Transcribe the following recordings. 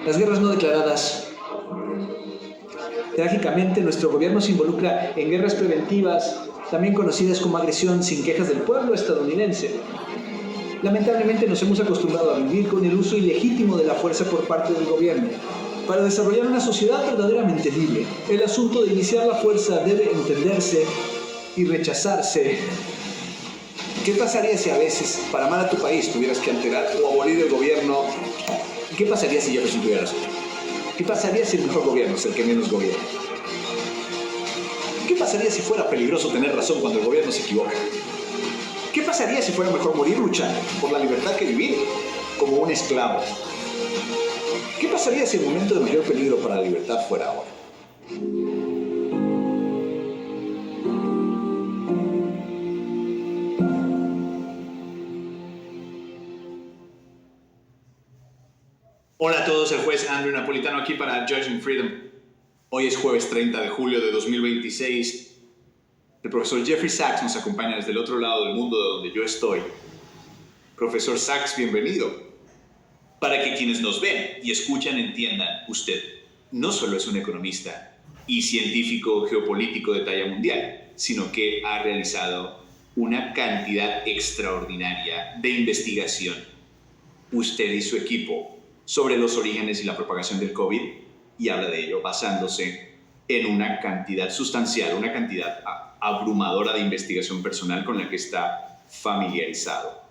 Las guerras no declaradas. Trágicamente, nuestro gobierno se involucra en guerras preventivas, también conocidas como agresión sin quejas del pueblo estadounidense. Lamentablemente nos hemos acostumbrado a vivir con el uso ilegítimo de la fuerza por parte del gobierno. Para desarrollar una sociedad verdaderamente libre, el asunto de iniciar la fuerza debe entenderse y rechazarse. ¿Qué pasaría si a veces, para amar a tu país, tuvieras que alterar o abolir el gobierno? ¿Qué pasaría si Jefferson tuviera razón? ¿Qué pasaría si el mejor gobierno es el que menos gobierna? ¿Qué pasaría si fuera peligroso tener razón cuando el gobierno se equivoca? ¿Qué pasaría si fuera mejor morir luchando por la libertad que vivir como un esclavo? ¿Qué pasaría si el momento de mayor peligro para la libertad fuera ahora? Hola a todos, el juez Andrew Napolitano aquí para Judging Freedom. Hoy es jueves 30 de julio de 2026. El profesor Jeffrey Sachs nos acompaña desde el otro lado del mundo de donde yo estoy. Profesor Sachs, bienvenido. Para que quienes nos ven y escuchan entiendan, usted no solo es un economista y científico geopolítico de talla mundial, sino que ha realizado una cantidad extraordinaria de investigación, usted y su equipo, sobre los orígenes y la propagación del COVID, y habla de ello basándose en una cantidad sustancial, una cantidad abrumadora de investigación personal con la que está familiarizado.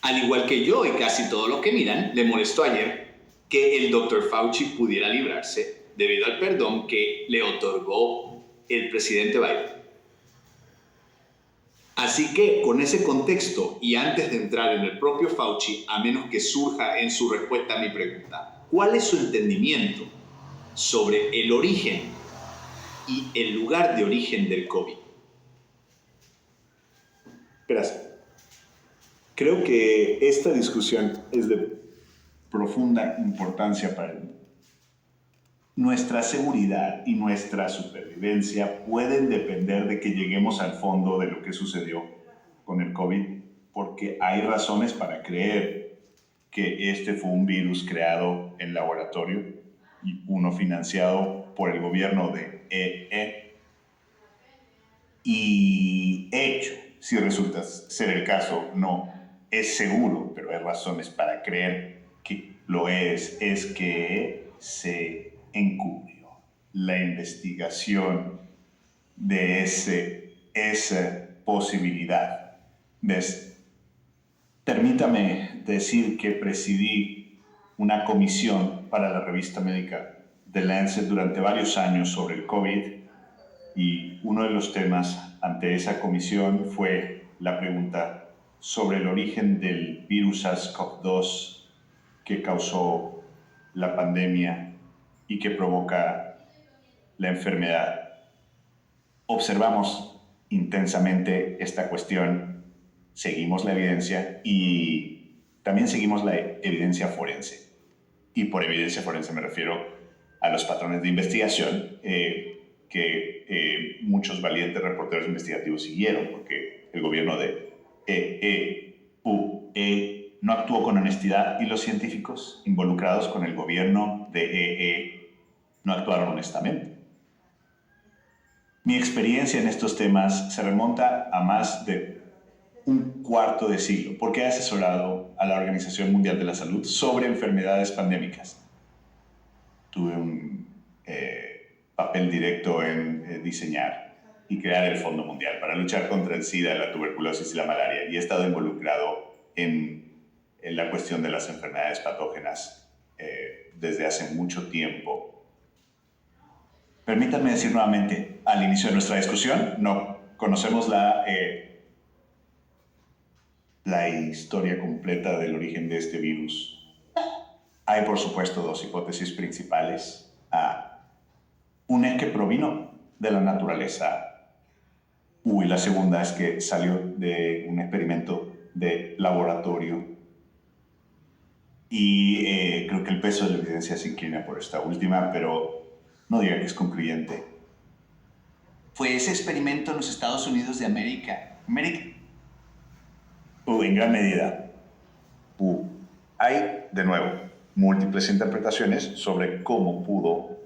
Al igual que yo y casi todo lo que miran, le molestó ayer que el Dr. Fauci pudiera librarse debido al perdón que le otorgó el presidente Biden. Así que, con ese contexto, y antes de entrar en el propio Fauci, a menos que surja en su respuesta a mi pregunta, ¿cuál es su entendimiento sobre el origen y el lugar de origen del COVID? Gracias. Creo que esta discusión es de profunda importancia para el mundo. Nuestra seguridad y nuestra supervivencia pueden depender de que lleguemos al fondo de lo que sucedió con el COVID, porque hay razones para creer que este fue un virus creado en laboratorio y uno financiado por el gobierno de EE. Y hecho, si resulta ser el caso, no es seguro, pero hay razones para creer que lo es que se encubrió la investigación de esa posibilidad. Permítame decir que presidí una comisión para la revista médica The Lancet durante varios años sobre el COVID, y uno de los temas ante esa comisión fue la pregunta sobre el origen del virus SARS-CoV-2 que causó la pandemia y que provoca la enfermedad. Observamos intensamente esta cuestión, seguimos la evidencia y también seguimos la evidencia forense. Y por evidencia forense me refiero a los patrones de investigación que muchos valientes reporteros investigativos siguieron, porque el gobierno de EE no actuó con honestidad y los científicos involucrados con el gobierno de EE no actuaron honestamente. Mi experiencia en estos temas se remonta a más de un cuarto de siglo, porque he asesorado a la Organización Mundial de la Salud sobre enfermedades pandémicas. Tuve un papel directo en diseñar y crear el Fondo Mundial para luchar contra el SIDA, la tuberculosis y la malaria, y he estado involucrado en la cuestión de las enfermedades patógenas desde hace mucho tiempo. Permítanme decir nuevamente, al inicio de nuestra discusión, no conocemos la historia completa del origen de este virus. Hay, por supuesto, dos hipótesis principales. Una es que provino de la naturaleza, y la segunda es que salió de un experimento de laboratorio. Y creo que el peso de la evidencia se inclina por esta última, pero no diga que es concluyente. Fue ese experimento en los Estados Unidos de América. En gran medida. Hay, de nuevo, múltiples interpretaciones sobre cómo pudo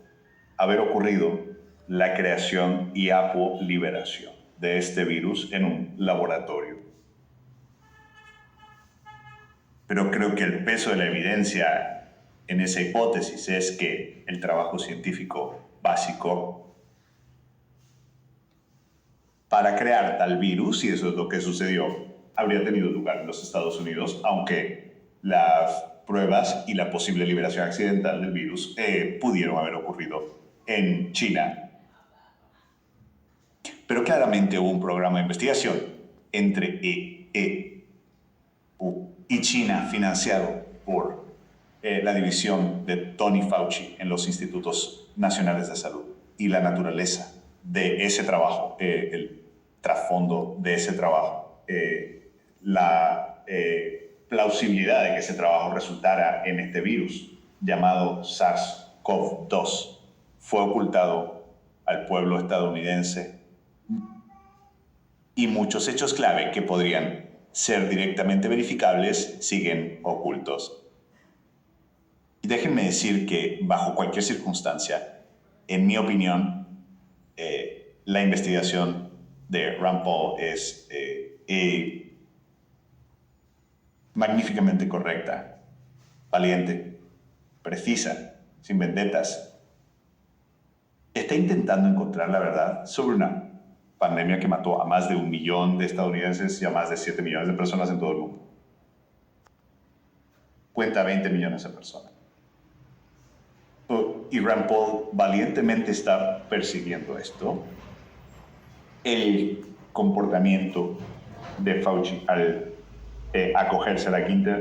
haber ocurrido la creación y apoliberación de este virus en un laboratorio. Pero creo que el peso de la evidencia en esa hipótesis es que el trabajo científico básico para crear tal virus, y eso es lo que sucedió, habría tenido lugar en los Estados Unidos, aunque las pruebas y la posible liberación accidental del virus pudieron haber ocurrido en China. Pero claramente hubo un programa de investigación entre EU y China financiado por la división de Tony Fauci en los Institutos Nacionales de Salud. Y la naturaleza de ese trabajo, el trasfondo de ese trabajo, la plausibilidad de que ese trabajo resultara en este virus llamado SARS-CoV-2 fue ocultado al pueblo estadounidense, y muchos hechos clave que podrían ser directamente verificables siguen ocultos. Y déjenme decir que bajo cualquier circunstancia, en mi opinión, la investigación de Rand Paul es magníficamente correcta, valiente, precisa, sin vendetas. Está intentando encontrar la verdad sobre una pandemia que mató a más de 1 millón de estadounidenses y a más de 7 millones de personas en todo el mundo. Cuenta 20 millones de personas. Y Rand Paul valientemente está persiguiendo esto. El comportamiento de Fauci al acogerse a la quinta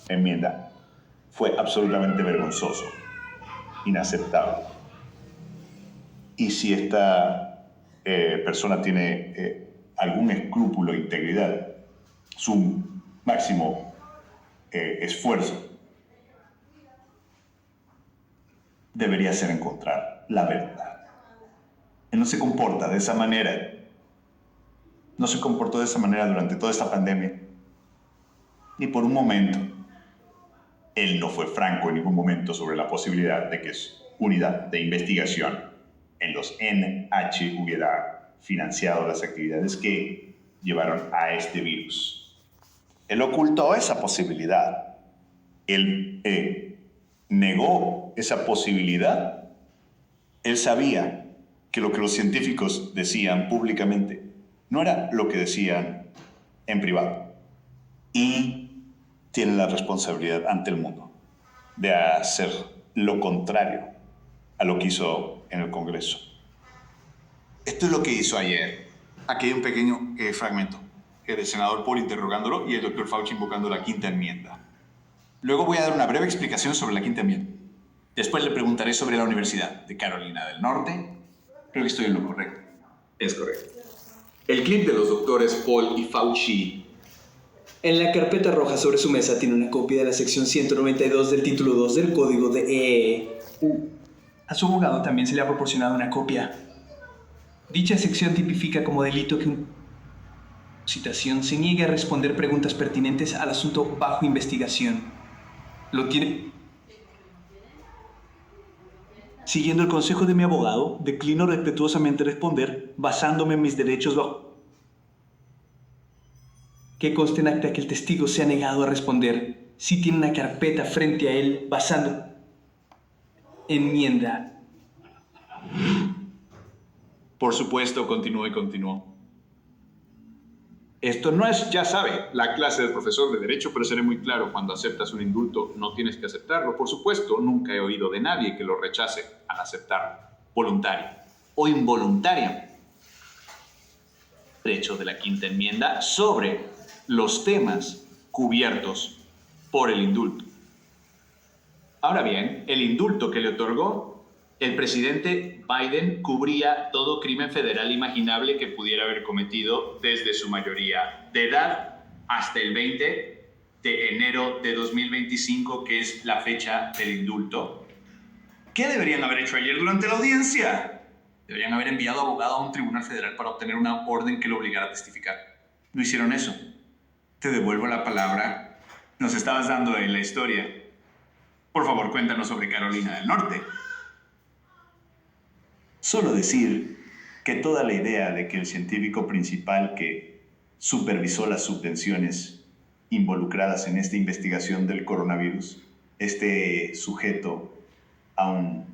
enmienda fue absolutamente vergonzoso, inaceptable. Y si esta persona tiene algún escrúpulo de integridad, su máximo esfuerzo debería ser encontrar la verdad. Él no se comporta de esa manera. No se comportó de esa manera durante toda esta pandemia. Ni por un momento. Él no fue franco en ningún momento sobre la posibilidad de que su unidad de investigación en los NH hubiera financiado las actividades que llevaron a este virus. Él ocultó esa posibilidad. Él negó esa posibilidad. Él sabía que lo que los científicos decían públicamente no era lo que decían en privado. Y tiene la responsabilidad ante el mundo de hacer lo contrario a lo que hizo en el Congreso. Esto es lo que hizo ayer. Aquí hay un pequeño fragmento. El senador Paul interrogándolo y el doctor Fauci invocando la quinta enmienda. Luego voy a dar una breve explicación sobre la quinta enmienda. Después le preguntaré sobre la Universidad de Carolina del Norte. Creo que estoy en lo correcto. Es correcto. El clip de los doctores Paul y Fauci. En la carpeta roja sobre su mesa tiene una copia de la sección 192 del título 2 del código de EU. A su abogado también se le ha proporcionado una copia. Dicha sección tipifica como delito que un citación se niegue a responder preguntas pertinentes al asunto bajo investigación. Lo tiene. Siguiendo el consejo de mi abogado, declino respetuosamente responder basándome en mis derechos bajo. Que conste en acta que el testigo se ha negado a responder. Si tiene una carpeta frente a él basando enmienda. Por supuesto, continuó y continuó. Esto no es, ya sabe, la clase del profesor de Derecho, pero seré muy claro, cuando aceptas un indulto no tienes que aceptarlo. Por supuesto, nunca he oído de nadie que lo rechace al aceptarlo, voluntaria o involuntaria. Derecho de la quinta enmienda sobre los temas cubiertos por el indulto. Ahora bien, el indulto que le otorgó el presidente Biden cubría todo crimen federal imaginable que pudiera haber cometido desde su mayoría de edad hasta el 20 de enero de 2025, que es la fecha del indulto. ¿Qué deberían haber hecho ayer durante la audiencia? Deberían haber enviado abogado a un tribunal federal para obtener una orden que lo obligara a testificar. No hicieron eso. Te devuelvo la palabra. Nos estabas dando en la historia. Por favor, cuéntanos sobre Carolina del Norte. Solo decir que toda la idea de que el científico principal que supervisó las subvenciones involucradas en esta investigación del coronavirus esté sujeto a un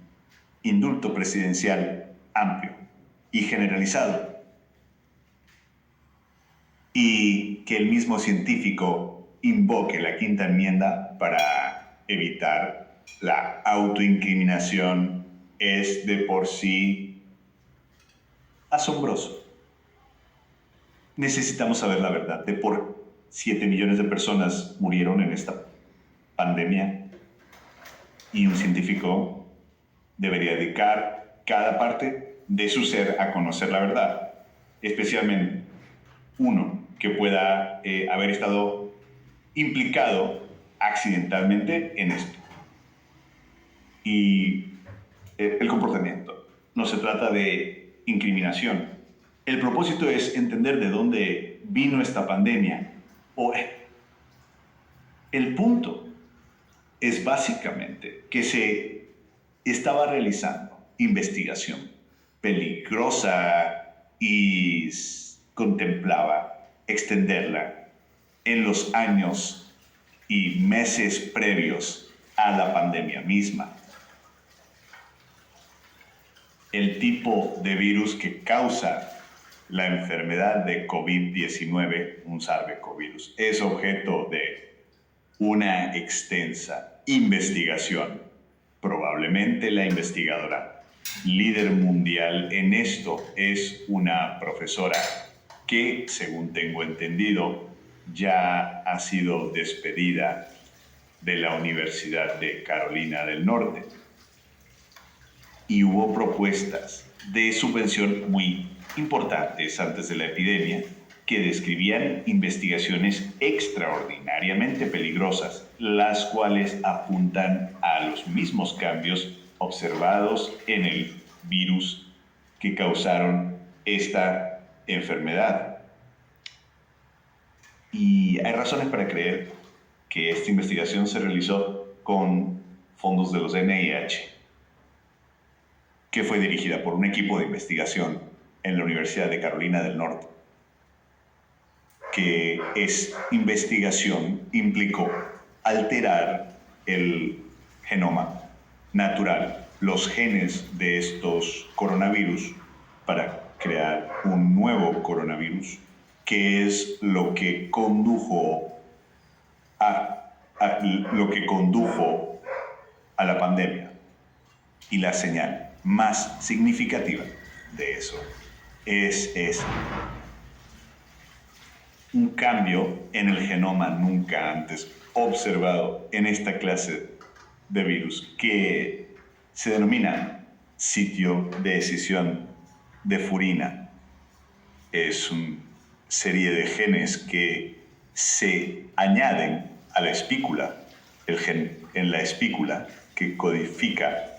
indulto presidencial amplio y generalizado, y que el mismo científico invoque la quinta enmienda para evitar la autoincriminación es de por sí asombroso. Necesitamos saber la verdad de por 7 millones de personas murieron en esta pandemia, y un científico debería dedicar cada parte de su ser a conocer la verdad, especialmente uno que pueda haber estado implicado accidentalmente en esto. Y el comportamiento. No se trata de incriminación. El propósito es entender de dónde vino esta pandemia. El punto es básicamente que se estaba realizando investigación peligrosa y contemplaba extenderla en los años y meses previos a la pandemia misma. El tipo de virus que causa la enfermedad de COVID-19, un SARS-CoV-2, es objeto de una extensa investigación. Probablemente la investigadora líder mundial en esto es una profesora que, según tengo entendido, ya ha sido despedida de la Universidad de Carolina del Norte. Y hubo propuestas de subvención muy importantes antes de la epidemia que describían investigaciones extraordinariamente peligrosas, las cuales apuntan a los mismos cambios observados en el virus que causaron esta enfermedad. Y hay razones para creer que esta investigación se realizó con fondos de los NIH, que fue dirigida por un equipo de investigación en la Universidad de Carolina del Norte, que investigación implicó alterar el genoma natural, los genes de estos coronavirus, para crear un nuevo coronavirus, que es lo que condujo a la pandemia. Y la señal más significativa de eso es un cambio en el genoma nunca antes observado en esta clase de virus, que se denomina sitio de escisión de furina. Es una serie de genes que se añaden a la espícula, el gen en la espícula que codifica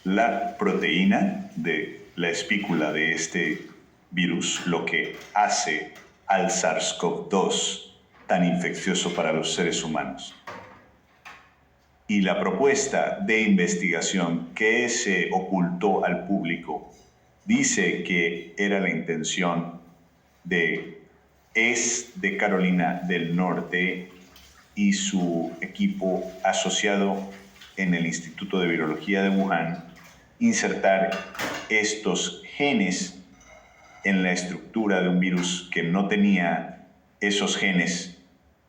la proteína de la espícula de este virus, lo que hace al SARS-CoV-2 tan infeccioso para los seres humanos. Y la propuesta de investigación que se ocultó al público dice que era la intención de Carolina del Norte y su equipo asociado en el Instituto de Virología de Wuhan insertar estos genes en la estructura de un virus que no tenía esos genes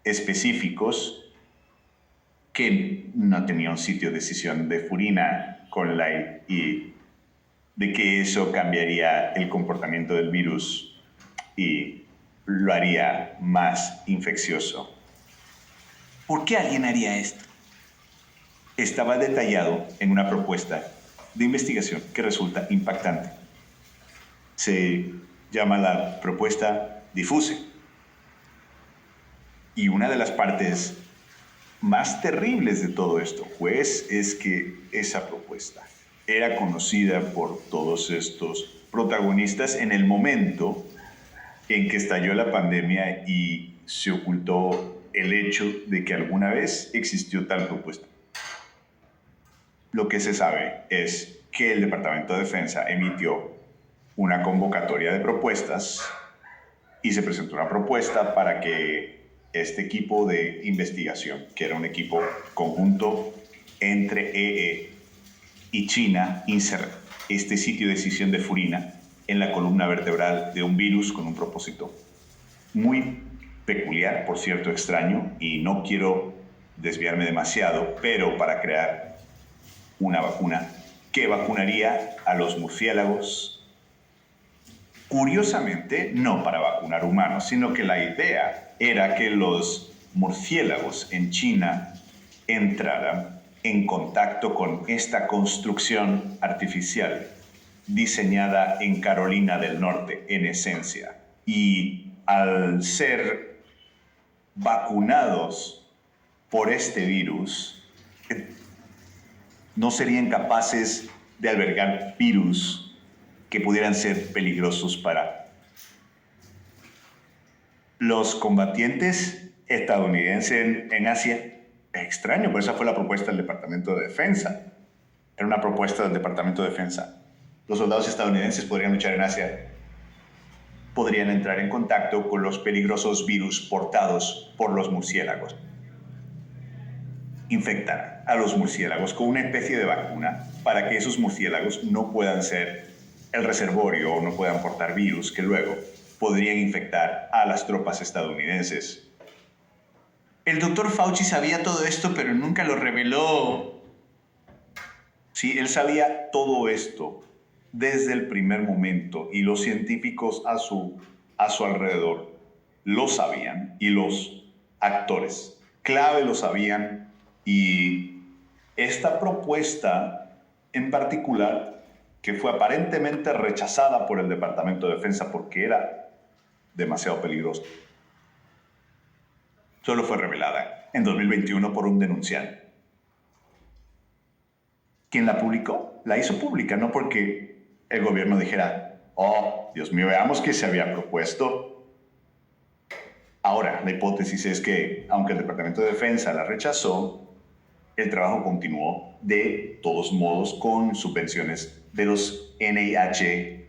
específicos, que no tenía un sitio de escisión de furina y de que eso cambiaría el comportamiento del virus y lo haría más infeccioso. ¿Por qué alguien haría esto? Estaba detallado en una propuesta de investigación que resulta impactante. Se llama la propuesta DIFUSE. Y una de las partes más terribles de todo esto, pues, es que esa propuesta era conocida por todos estos protagonistas en el momento en que estalló la pandemia y se ocultó el hecho de que alguna vez existió tal propuesta. Lo que se sabe es que el Departamento de Defensa emitió una convocatoria de propuestas y se presentó una propuesta para que este equipo de investigación, que era un equipo conjunto entre EE y China, inserte este sitio de escisión de furina en la columna vertebral de un virus con un propósito muy peculiar, por cierto, extraño, y no quiero desviarme demasiado, pero para crear una vacuna que vacunaría a los murciélagos. Curiosamente, no para vacunar humanos, sino que la idea era que los murciélagos en China entraran en contacto con esta construcción artificial diseñada en Carolina del Norte, en esencia. Y al ser vacunados por este virus, no serían capaces de albergar virus que pudieran ser peligrosos para los combatientes estadounidenses en Asia. Es extraño, pero esa fue la propuesta del Departamento de Defensa. Era una propuesta del Departamento de Defensa. Los soldados estadounidenses podrían luchar en Asia, podrían entrar en contacto con los peligrosos virus portados por los murciélagos. Infectar a los murciélagos con una especie de vacuna para que esos murciélagos no puedan ser el reservorio o no puedan portar virus que luego podrían infectar a las tropas estadounidenses. El doctor Fauci sabía todo esto, pero nunca lo reveló. Sí, él sabía todo esto desde el primer momento y los científicos a su alrededor lo sabían y los actores clave lo sabían, y esta propuesta en particular, que fue aparentemente rechazada por el Departamento de Defensa porque era demasiado peligrosa, solo fue revelada en 2021 por un denunciante. Quien la publicó, la hizo pública, no porque el gobierno dijera, oh, Dios mío, veamos qué se había propuesto. Ahora, la hipótesis es que, aunque el Departamento de Defensa la rechazó, el trabajo continuó de todos modos con subvenciones de los NIH,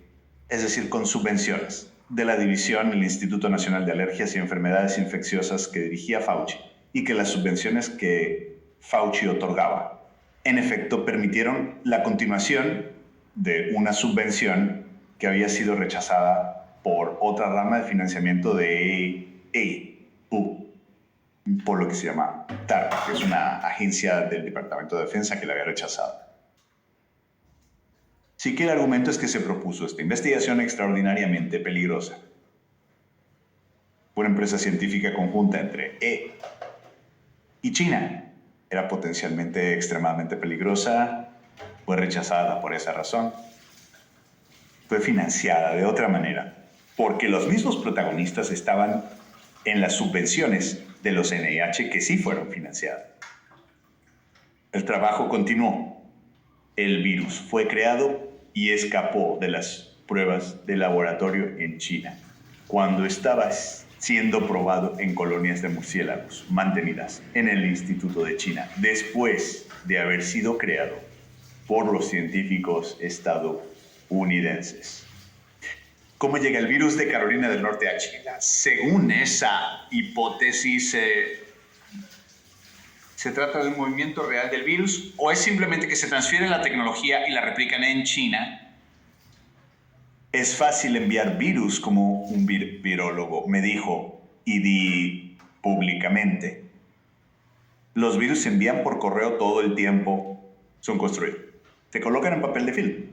es decir, con subvenciones de la división del Instituto Nacional de Alergias y Enfermedades Infecciosas que dirigía Fauci, y que las subvenciones que Fauci otorgaba, en efecto, permitieron la continuación de una subvención que había sido rechazada por otra rama de financiamiento de EU, por lo que se llama DARPA, que es una agencia del Departamento de Defensa que la había rechazado. Sí que el argumento es que se propuso esta investigación extraordinariamente peligrosa. Una empresa científica conjunta entre E y China era potencialmente extremadamente peligrosa, fue rechazada por esa razón, fue financiada de otra manera, porque los mismos protagonistas estaban en las subvenciones de los NIH que sí fueron financiadas. El trabajo continuó. El virus fue creado y escapó de las pruebas de laboratorio en China, cuando estaba siendo probado en colonias de murciélagos mantenidas en el Instituto de China, después de haber sido creado por los científicos estadounidenses. ¿Cómo llega el virus de Carolina del Norte a China? Según esa hipótesis, ¿se trata de un movimiento real del virus o es simplemente que se transfiere la tecnología y la replican en China? Es fácil enviar virus, como un virólogo me dijo y di públicamente. Los virus se envían por correo todo el tiempo, son construidos. Se colocan en papel de film.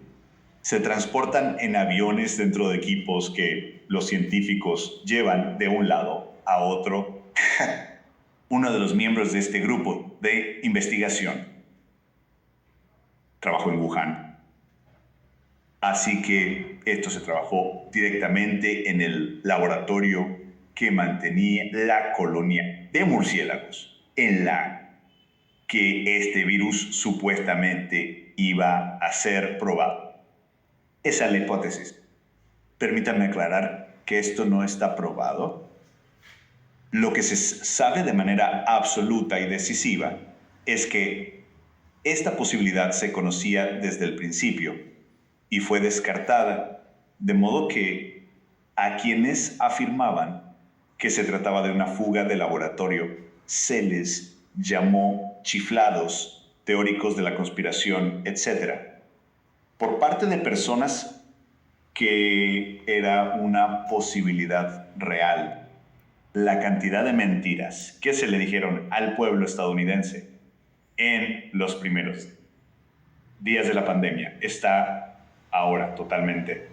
Se transportan en aviones dentro de equipos que los científicos llevan de un lado a otro. Uno de los miembros de este grupo de investigación trabajó en Wuhan. Así que esto se trabajó directamente en el laboratorio que mantenía la colonia de murciélagos en la que este virus supuestamente iba a ser probado. Esa es la hipótesis. Permítanme aclarar que esto no está probado. Lo que se sabe de manera absoluta y decisiva es que Esta posibilidad se conocía desde el principio y fue descartada, de modo que a quienes afirmaban que se trataba de una fuga de laboratorio se les llamó chiflados, teóricos de la conspiración, etc. Por parte de personas que era una posibilidad real. La cantidad de mentiras que se le dijeron al pueblo estadounidense en los primeros días de la pandemia está ahora totalmente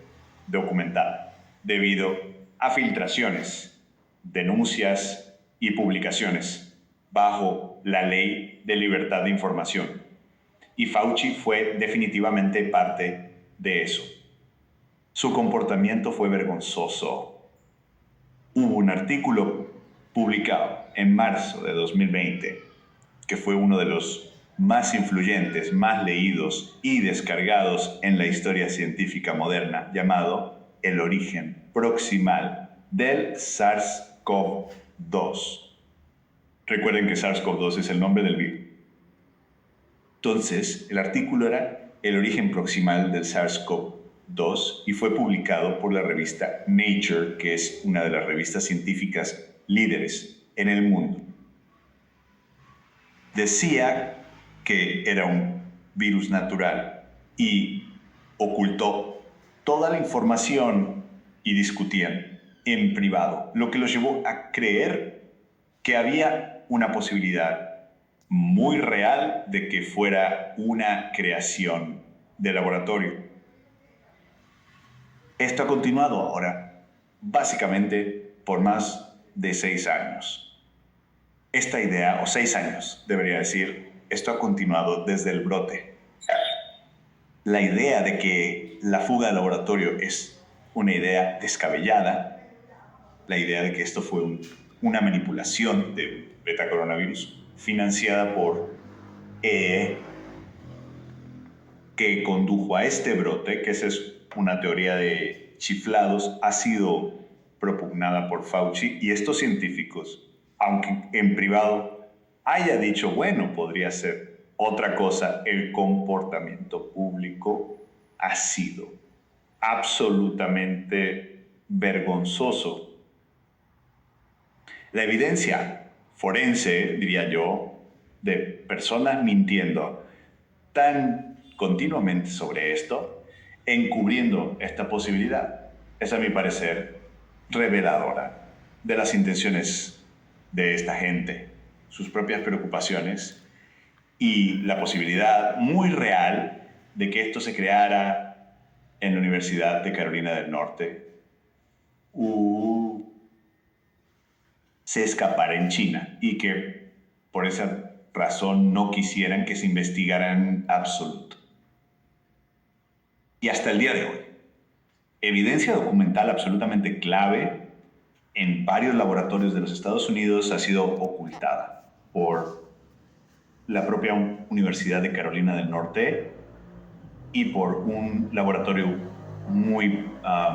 documentada debido a filtraciones, denuncias y publicaciones bajo la ley de libertad de información. Y Fauci fue definitivamente parte de eso. Su comportamiento fue vergonzoso. Hubo un artículo publicado en marzo de 2020 que fue uno de los más influyentes, más leídos y descargados en la historia científica moderna, llamado El origen proximal del SARS-CoV-2. Recuerden que SARS-CoV-2 es el nombre del virus. Entonces, el artículo era El origen proximal del SARS-CoV-2 y fue publicado por la revista Nature, que es una de las revistas científicas líderes en el mundo. Decía que era un virus natural y ocultó toda la información y discutían en privado, lo que los llevó a creer que había una posibilidad muy real de que fuera una creación de laboratorio. Esto ha continuado ahora, básicamente por más de 6 años. Esta idea, o 6 años, debería decir, esto ha continuado desde el brote. La idea de que la fuga del laboratorio es una idea descabellada, la idea de que esto fue una manipulación de beta-coronavirus financiada por EE, que condujo a este brote, que esa es una teoría de chiflados, ha sido propugnada por Fauci y estos científicos, aunque en privado haya dicho, bueno, podría ser otra cosa, el comportamiento público ha sido absolutamente vergonzoso. La evidencia forense, diría yo, de personas mintiendo tan continuamente sobre esto, encubriendo esta posibilidad, es a mi parecer reveladora de las intenciones de esta gente, sus propias preocupaciones y la posibilidad muy real de que esto se creara en la Universidad de Carolina del Norte, se escapara en China y que por esa razón no quisieran que se investigara en absoluto. Y hasta el día de hoy, evidencia documental absolutamente clave en varios laboratorios de los Estados Unidos ha sido ocultada por la propia Universidad de Carolina del Norte y por un laboratorio muy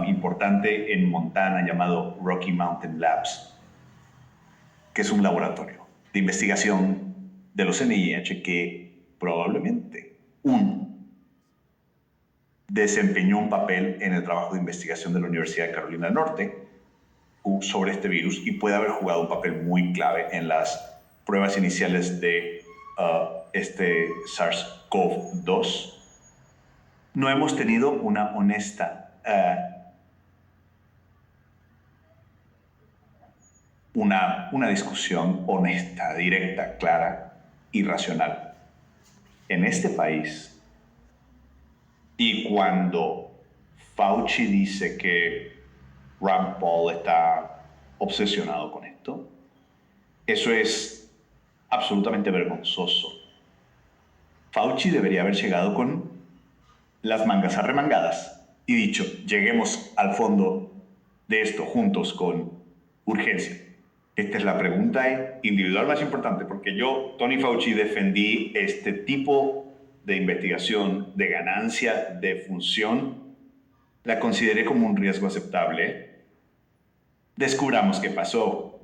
importante en Montana llamado Rocky Mountain Labs, que es un laboratorio de investigación de los NIH que probablemente desempeñó un papel en el trabajo de investigación de la Universidad de Carolina del Norte sobre este virus y puede haber jugado un papel muy clave en las pruebas iniciales de este SARS-CoV-2. No hemos tenido una honesta, una discusión honesta, directa, clara y racional en este país. Y cuando Fauci dice que Rand Paul está obsesionado con esto, eso es absolutamente vergonzoso. Fauci debería haber llegado con las mangas arremangadas y dicho, lleguemos al fondo de esto juntos con urgencia. Esta es la pregunta individual más importante, porque yo, Tony Fauci, defendí este tipo de investigación, de ganancia, de función, la consideré como un riesgo aceptable. Descubramos qué pasó.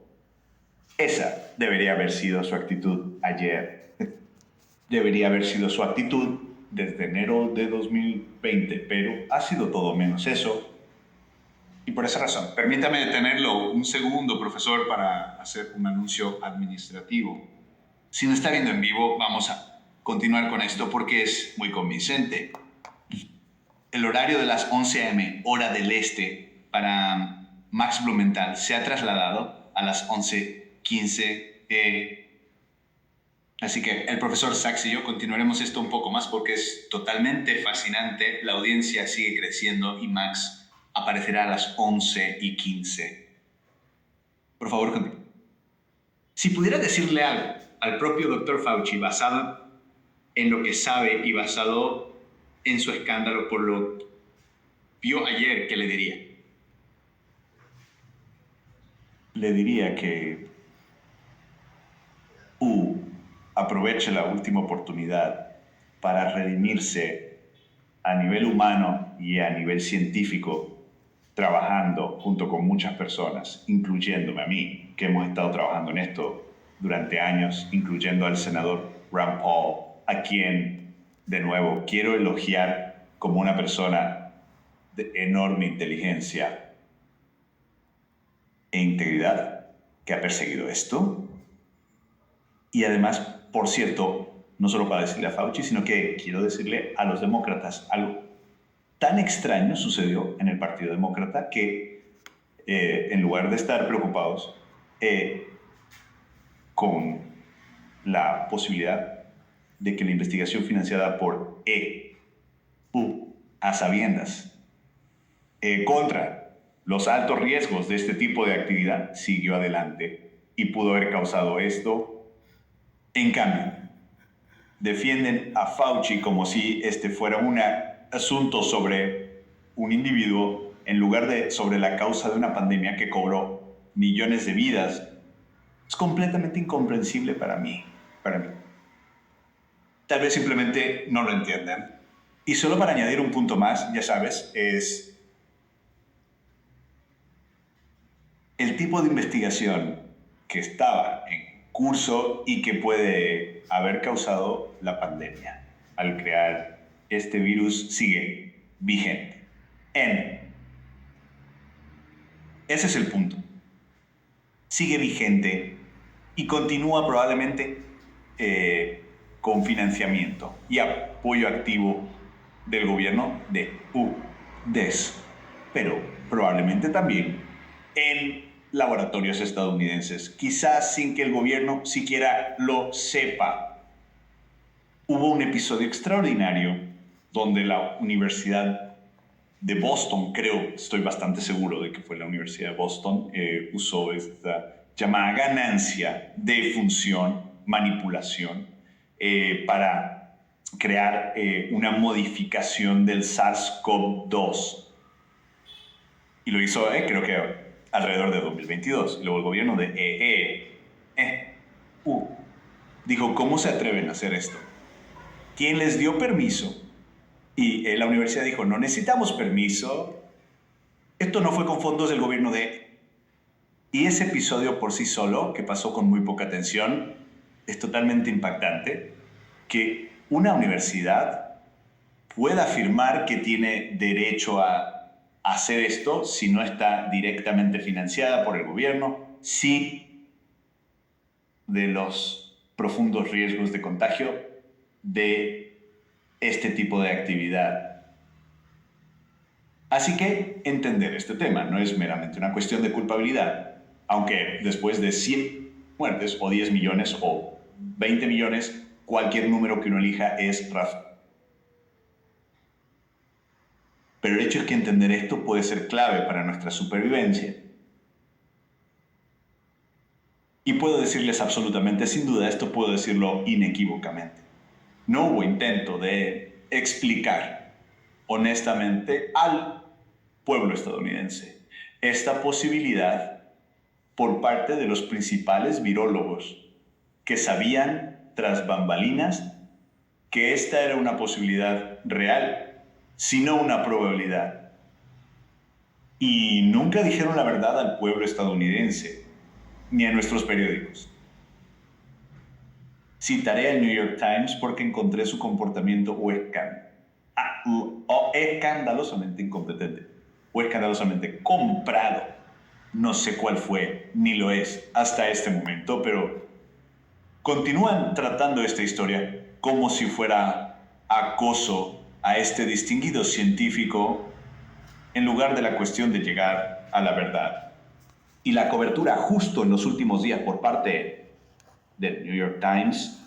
Esa debería haber sido su actitud ayer. debería haber sido su actitud desde enero de 2020, pero ha sido todo menos eso. Y por esa razón, permítame detenerlo un segundo, profesor, para hacer un anuncio administrativo. Si no está viendo en vivo, vamos a continuar con esto porque es muy convincente. El horario de las 11 a.m., hora del este, para Max Blumenthal se ha trasladado a las 11:15. Así que el profesor Sachs y yo continuaremos esto un poco más porque es totalmente fascinante. La audiencia sigue creciendo y Max aparecerá a las 11:15. Por favor, continúe. Si pudiera decirle algo al propio Dr. Fauci basado en lo que sabe y basado en su escándalo por lo que vio ayer, ¿qué le diría? Le diría que aproveche la última oportunidad para redimirse a nivel humano y a nivel científico, trabajando junto con muchas personas, incluyéndome a mí, que hemos estado trabajando en esto durante años, incluyendo al senador Rand Paul, a quien, de nuevo, quiero elogiar como una persona de enorme inteligencia e integridad que ha perseguido esto. Y además, por cierto, no solo para decirle a Fauci, sino que quiero decirle a los demócratas algo tan extraño sucedió en el Partido Demócrata que en lugar de estar preocupados con la posibilidad de que la investigación financiada por a sabiendas contra los altos riesgos de este tipo de actividad siguió adelante y pudo haber causado esto. En cambio, defienden a Fauci como si este fuera un asunto sobre un individuo en lugar de sobre la causa de una pandemia que cobró millones de vidas. Es completamente incomprensible para mí. Tal vez simplemente no lo entienden. Y solo para añadir un punto más, ya sabes, es el tipo de investigación que estaba en curso y que puede haber causado la pandemia al crear este virus sigue vigente. Ese es el punto. Sigue vigente y continúa probablemente con financiamiento y apoyo activo del gobierno de UDES, pero probablemente también en laboratorios estadounidenses, quizás sin que el gobierno siquiera lo sepa. Hubo un episodio extraordinario donde la Universidad de Boston, estoy bastante seguro de que fue la Universidad de Boston, usó esta llamada ganancia de función, manipulación, para crear una modificación del SARS-CoV-2. Y lo hizo, creo que alrededor de 2022. Y luego el gobierno de dijo, ¿cómo se atreven a hacer esto? ¿Quién les dio permiso? Y la universidad dijo, no necesitamos permiso. Esto no fue con fondos del gobierno de... Y ese episodio por sí solo, que pasó con muy poca atención, es totalmente impactante. Que una universidad pueda afirmar que tiene derecho a hacer esto si no está directamente financiada por el gobierno, sí de los profundos riesgos de contagio de este tipo de actividad. Así que entender este tema no es meramente una cuestión de culpabilidad, aunque después de 100 muertes o 10 millones o 20 millones, cualquier número que uno elija es razonable. Pero el hecho es que entender esto puede ser clave para nuestra supervivencia. Y puedo decirles absolutamente, sin duda, esto puedo decirlo inequívocamente. No hubo intento de explicar honestamente al pueblo estadounidense esta posibilidad por parte de los principales virólogos que sabían tras bambalinas que esta era una posibilidad real, sino una probabilidad. Y nunca dijeron la verdad al pueblo estadounidense, ni a nuestros periódicos. Citaré al New York Times porque encontré su comportamiento o escandalosamente incompetente o escandalosamente comprado. No sé cuál fue, ni lo es hasta este momento, pero continúan tratando esta historia como si fuera acoso a este distinguido científico en lugar de la cuestión de llegar a la verdad. Y la cobertura justo en los últimos días por parte del New York Times,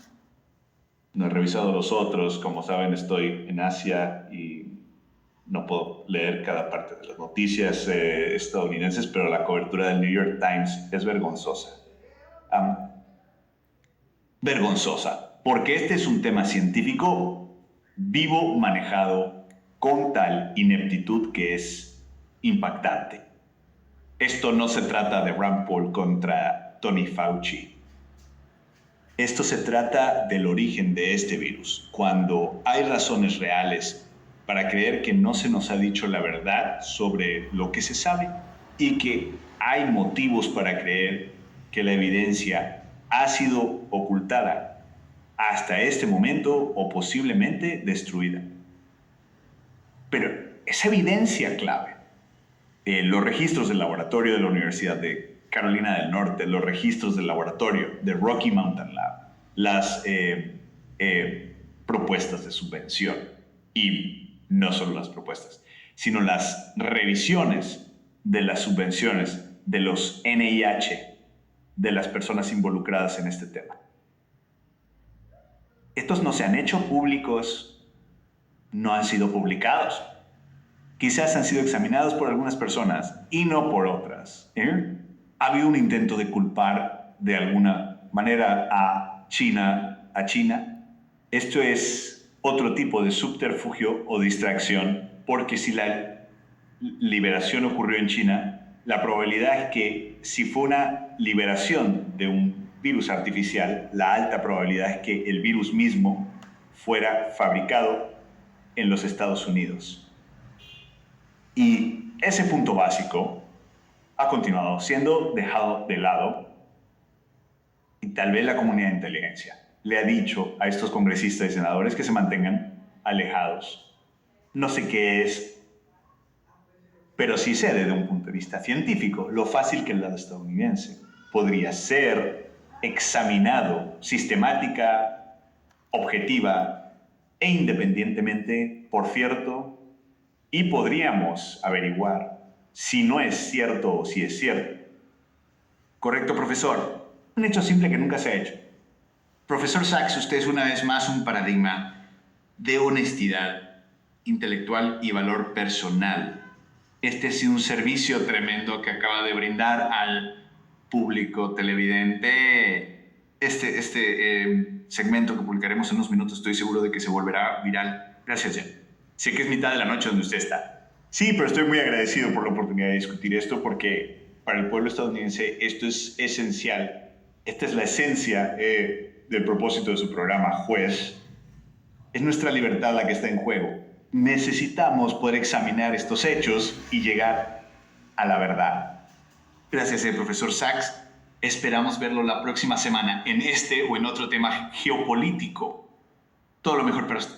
no he revisado los otros, como saben estoy en Asia y no puedo leer cada parte de las noticias estadounidenses, pero la cobertura del New York Times es vergonzosa. Vergonzosa, porque este es un tema científico vivo, manejado con tal ineptitud que es impactante. Esto no se trata de Rand Paul contra Tony Fauci. Esto se trata del origen de este virus, cuando hay razones reales para creer que no se nos ha dicho la verdad sobre lo que se sabe y que hay motivos para creer que la evidencia ha sido ocultada hasta este momento o posiblemente destruida. Pero esa evidencia clave, los registros del laboratorio de la Universidad de Carolina del Norte, los registros del laboratorio de Rocky Mountain Lab, las propuestas de subvención, y no solo las propuestas, sino las revisiones de las subvenciones de los NIH, de las personas involucradas en este tema. Estos no se han hecho públicos, no han sido publicados. Quizás han sido examinados por algunas personas y no por otras. Ha habido un intento de culpar de alguna manera a China. Esto es otro tipo de subterfugio o distracción, porque si la liberación ocurrió en China, la probabilidad es que si fue una liberación de un virus artificial, la alta probabilidad es que el virus mismo fuera fabricado en los Estados Unidos. Y ese punto básico ha continuado siendo dejado de lado y tal vez la comunidad de inteligencia le ha dicho a estos congresistas y senadores que se mantengan alejados. No sé qué es, pero sí sé desde un punto de vista científico lo fácil que el lado estadounidense podría ser examinado sistemática, objetiva e independientemente, por cierto, y podríamos averiguar si no es cierto o si es cierto. Correcto, profesor. Un hecho simple que nunca se ha hecho. Profesor Sachs, usted es una vez más un paradigma de honestidad intelectual y valor personal. Este es un servicio tremendo que acaba de brindar al público televidente. Este segmento que publicaremos en unos minutos estoy seguro de que se volverá viral. Gracias, Jen. Sé que es mitad de la noche donde usted está. Sí, pero estoy muy agradecido por la oportunidad de discutir esto porque para el pueblo estadounidense esto es esencial. Esta es la esencia del propósito de su programa, Juez. Es nuestra libertad la que está en juego. Necesitamos poder examinar estos hechos y llegar a la verdad. Gracias, profesor Sachs. Esperamos verlo la próxima semana en este o en otro tema geopolítico. Todo lo mejor para usted.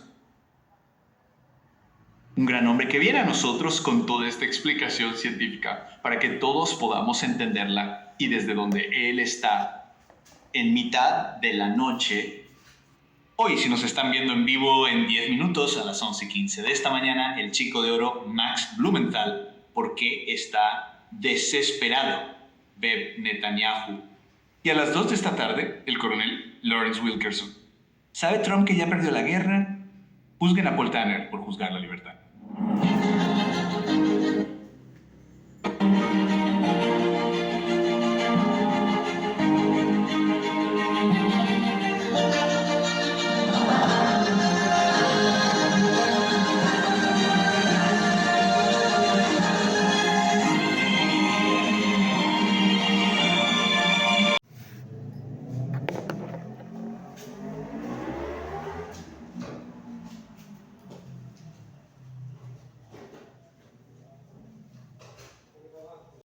Un gran hombre que viene a nosotros con toda esta explicación científica para que todos podamos entenderla y desde donde él está en mitad de la noche. Hoy, si nos están viendo en vivo en 10 minutos a las 11:15 de esta mañana, el chico de oro Max Blumenthal, porque está desesperado, Bev Netanyahu. Y a las 2 de esta tarde, el coronel Lawrence Wilkerson. ¿Sabe Trump que ya perdió la guerra? Juzguen a Paul Tanner por juzgar la libertad.